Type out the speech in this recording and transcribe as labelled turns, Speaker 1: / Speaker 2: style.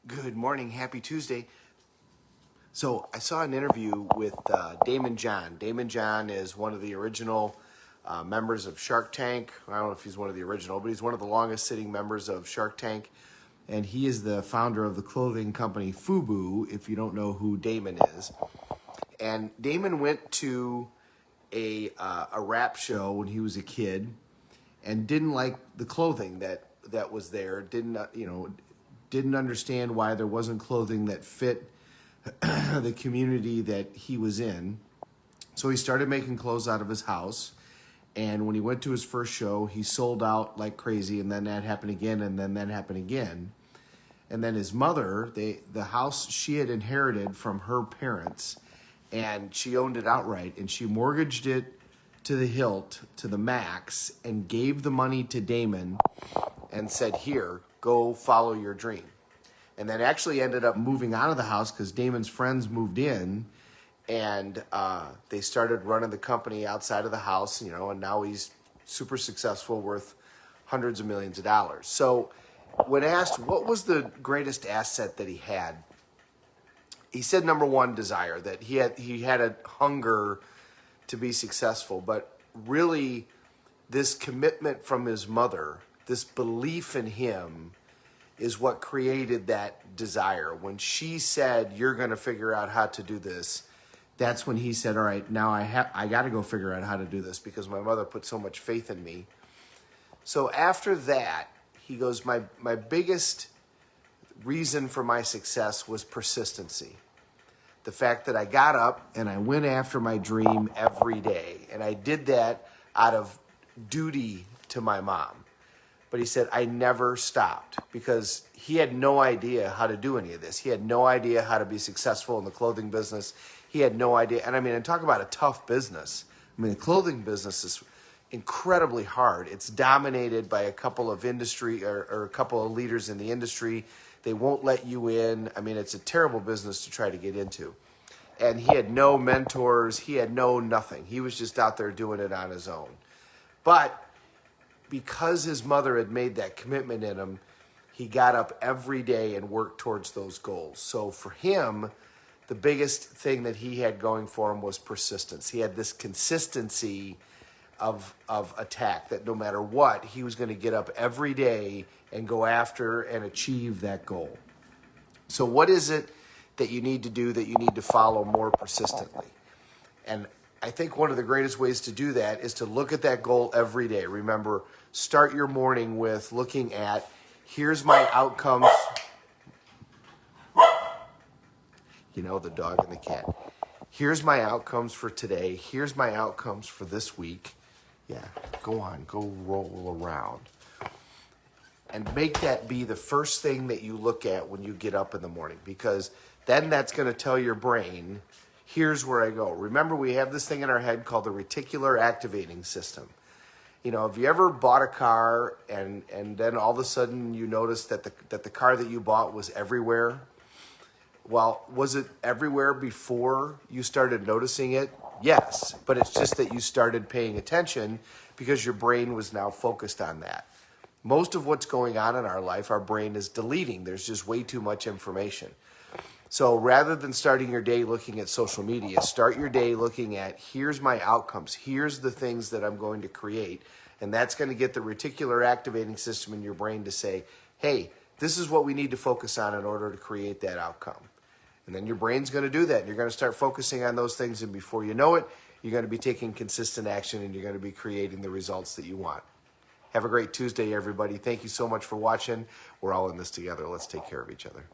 Speaker 1: Good morning. Happy Tuesday. So I saw an interview with Damon John. Damon John is one of the original members of Shark Tank. I don't know if he's one of the original, but he's one of the longest sitting members of Shark Tank. And he is the founder of the clothing company FUBU, if you don't know who Damon is. And Damon went to a rap show when he was a kid and didn't like the clothing that was there. Didn't understand why there wasn't clothing that fit the community that he was in. So he started making clothes out of his house. And when he went to his first show, he sold out like crazy. And then that happened again. And then that happened again. And then his mother, the house she had inherited from her parents, and she owned it outright. And she mortgaged it to the hilt, to the max, and gave the money to Damon and said, here, go follow your dream. And then actually ended up moving out of the house because Damon's friends moved in, and they started running the company outside of the house, and now he's super successful, worth hundreds of millions of dollars. So when asked what was the greatest asset that he had, he said number one, desire, that he had a hunger to be successful, but really this commitment from his mother, this belief in him, is what created that desire. When she said, you're going to figure out how to do this, that's when he said, all right, now I got to go figure out how to do this because my mother put so much faith in me. So after that, he goes, my biggest reason for my success was persistency. The fact that I got up and I went after my dream every day. And I did that out of duty to my mom. But he said, I never stopped because he had no idea how to do any of this. He had no idea how to be successful in the clothing business. He had no idea. And talk about a tough business. The clothing business is incredibly hard. It's dominated by a couple of industry or a couple of leaders in the industry. They won't let you in. It's a terrible business to try to get into. And he had no mentors. He had no nothing. He was just out there doing it on his own. But because his mother had made that commitment in him, he got up every day and worked towards those goals. So for him, the biggest thing that he had going for him was persistence. He had this consistency of attack that no matter what, he was going to get up every day and go after and achieve that goal. So what is it that you need to do, that you need to follow more persistently? And I think one of the greatest ways to do that is to look at that goal every day. Remember, start your morning with looking at, here's my outcomes. The dog and the cat. Here's my outcomes for today. Here's my outcomes for this week. Yeah, go on, go roll around. And make that be the first thing that you look at when you get up in the morning, because then that's going to tell your brain, here's where I go. Remember, we have this thing in our head called the reticular activating system. Have you ever bought a car and then all of a sudden you notice that the car that you bought was everywhere? Well, was it everywhere before you started noticing it? Yes, but it's just that you started paying attention because your brain was now focused on that. Most of what's going on in our life, our brain is deleting. There's just way too much information. So rather than starting your day looking at social media, start your day looking at, here's my outcomes. Here's the things that I'm going to create. And that's going to get the reticular activating system in your brain to say, hey, this is what we need to focus on in order to create that outcome. And then your brain's going to do that. You're going to start focusing on those things. And before you know it, you're going to be taking consistent action and you're going to be creating the results that you want. Have a great Tuesday, everybody. Thank you so much for watching. We're all in this together. Let's take care of each other.